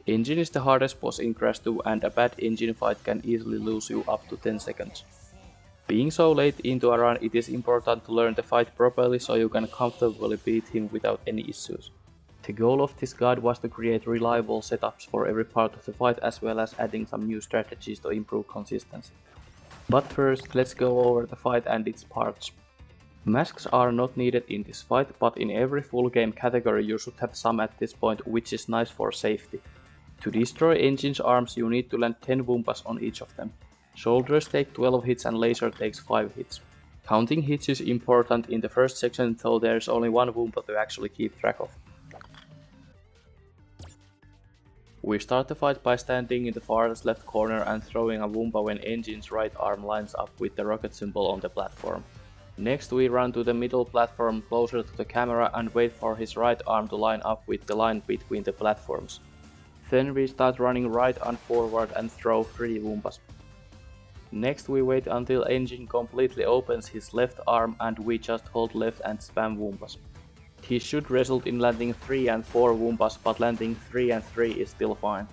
Engine is the hardest boss in Crash 2 and a bad engine fight can easily lose you up to 10 seconds. Being so late into a run, it is important to learn the fight properly so you can comfortably beat him without any issues. The goal of this guide was to create reliable setups for every part of the fight as well as adding some new strategies to improve consistency. But first, let's go over the fight and its parts. Masks are not needed in this fight, but in every full game category you should have some at this point, which is nice for safety. To destroy Engine's arms you need to land 10 wumpas on each of them. Shoulders take 12 hits and laser takes 5 hits. Counting hits is important in the first section, though there's only one wumpa to actually keep track of. We start the fight by standing in the farthest left corner and throwing a wumpa when Engine's right arm lines up with the rocket symbol on the platform. Next we run to the middle platform closer to the camera and wait for his right arm to line up with the line between the platforms. Then we start running right and forward and throw 3 wumpas. Next we wait until Engine completely opens his left arm and we just hold left and spam wumpas. This should result in landing 3 and 4 wumpas, but landing 3 and 3 is still fine.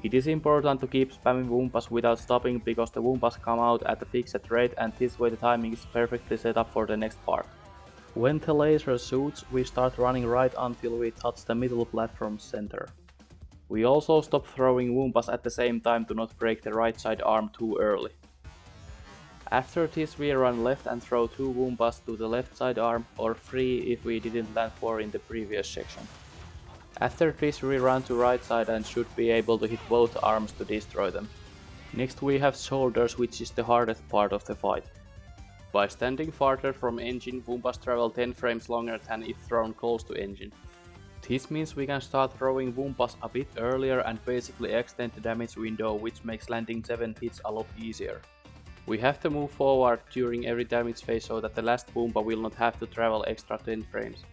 It is important to keep spamming wumpas without stopping because the wumpas come out at a fixed rate and this way the timing is perfectly set up for the next part. When the laser shoots, we start running right until we touch the middle platform center. We also stop throwing wumpas at the same time to not break the right side arm too early. After this we run left and throw 2 wumpas to the left side arm, or 3 if we didn't land 4 in the previous section. After this we run to right side and should be able to hit both arms to destroy them. Next we have shoulders, which is the hardest part of the fight. By standing farther from Engine, wumpas travel 10 frames longer than if thrown close to Engine. This means we can start throwing wumpas a bit earlier and basically extend the damage window, which makes landing 7 hits a lot easier. We have to move forward during every damage phase so that the last wumpa will not have to travel extra 10 frames.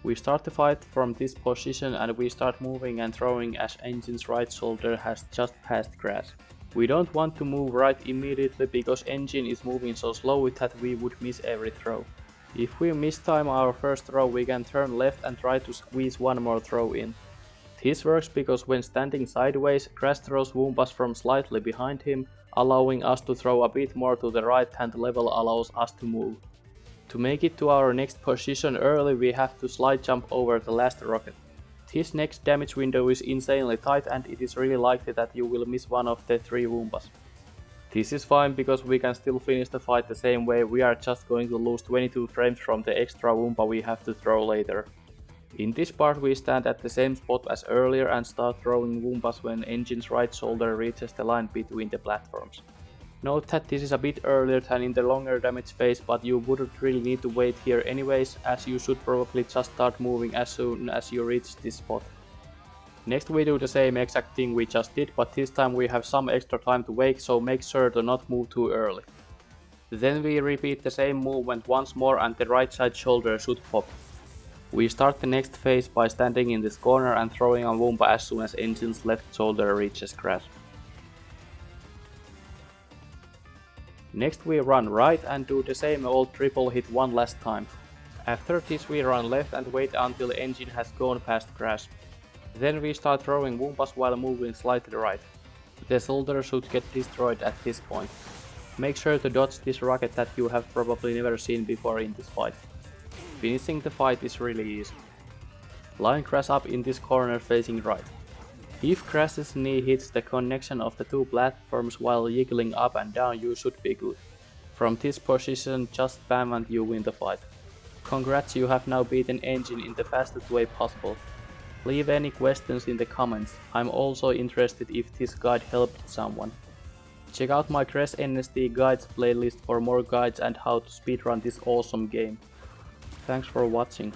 We start the fight from this position and we start moving and throwing as Engine's right shoulder has just passed grass. We don't want to move right immediately because Engine is moving so slowly that we would miss every throw. If we mistime our first throw, we can turn left and try to squeeze one more throw in. This works because when standing sideways, Crash throws wumpas from slightly behind him, allowing us to throw a bit more to the right hand level allows us to move. To make it to our next position early, we have to slide jump over the last rocket. This next damage window is insanely tight and it is really likely that you will miss one of the 3 wumpas. This is fine because we can still finish the fight the same way, we are just going to lose 22 frames from the extra wumpa we have to throw later. In this part we stand at the same spot as earlier and start throwing wumpas when Engine's right shoulder reaches the line between the platforms. Note that this is a bit earlier than in the longer damage phase, but you wouldn't really need to wait here anyways, as you should probably just start moving as soon as you reach this spot. Next we do the same exact thing we just did, but this time we have some extra time to wait, so make sure to not move too early. Then we repeat the same movement once more and the right side shoulder should pop. We start the next phase by standing in this corner and throwing a wumpa as soon as Engine's left shoulder reaches grass. Next we run right and do the same old triple hit one last time. After this we run left and wait until Engine has gone past grass. Then we start throwing wumpas while moving slightly right. The shoulder should get destroyed at this point. Make sure to dodge this rocket that you have probably never seen before in this fight. Finishing the fight is really easy. Line Crash up in this corner facing right. If Crash's knee hits the connection of the 2 platforms while yiggling up and down, you should be good. From this position just spam and you win the fight. Congrats, you have now beaten Engine in the fastest way possible. Leave any questions in the comments. I'm also interested if this guide helped someone. Check out my Crash NST guides playlist for more guides and how to speedrun this awesome game. Thanks for watching.